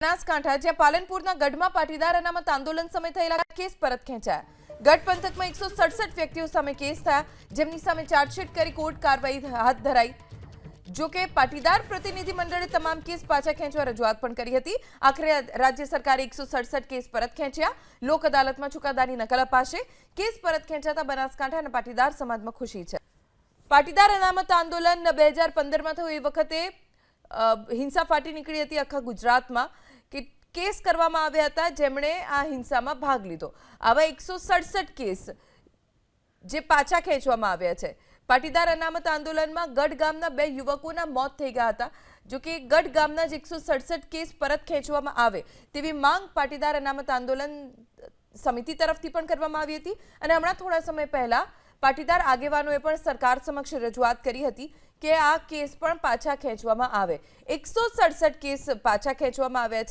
બનાસકાંઠા જ્યાં પાલનપુરના ગઢમાં પાટીદાર અનામત આંદોલન સમયે થયેલા કેસ પરત ખેંચાયા। ગઢ પંથકમાં 167 વ્યક્તિઓ સામે કેસ થયા, જેમની સામે ચાર્જશીટ કરી કોર્ટ કાર્યવાહી હાથ ધરાઈ। જો કે પાટીદાર પ્રતિનિધિ મંડળે તમામ કેસ પાછા ખેંચવા રજૂઆત પણ કરી હતી। આખરે રાજ્ય સરકારે 167 કેસ પરત ખેંચ્યા। લોક અદાલતમાં ચુકાદાની નકલ અપાશે। કેસ પરત ખેંચાતા બનાસકાંઠા અને પાટીદાર સમાજમાં ખુશી છે। પાટીદાર અનામત આંદોલન 2015માં થયું, એ વખતે હિંસા ફાટી નીકળી હતી આખા ગુજરાતમાં કે કેસ કરવામાં આવ્યા હતા જેમણે આ હિંસામાં ભાગ લીધો। આવા 167 કેસ જે પાછા ખેંચવામાં આવ્યા છે। પાટીદાર અનામત આંદોલનમાં ગઢ ગામના 2 યુવકોના મોત થઈ ગયા હતા। જો કે ગઢ ગામના જ 167 કેસ પરત ખેંચવામાં આવે તેવી માંગ પાટીદાર અનામત આંદોલન સમિતિ તરફથી પણ કરવામાં આવી હતી અને હમણાં થોડા સમય પહેલા પાટીદાર આગેવાનોએ પણ સરકાર સમક્ષ રજૂઆત કરી હતી કે આ કેસ પણ પાછા ખેંચવામાં આવે। 167 કેસ પાછા ખેંચવામાં આવ્યા છે।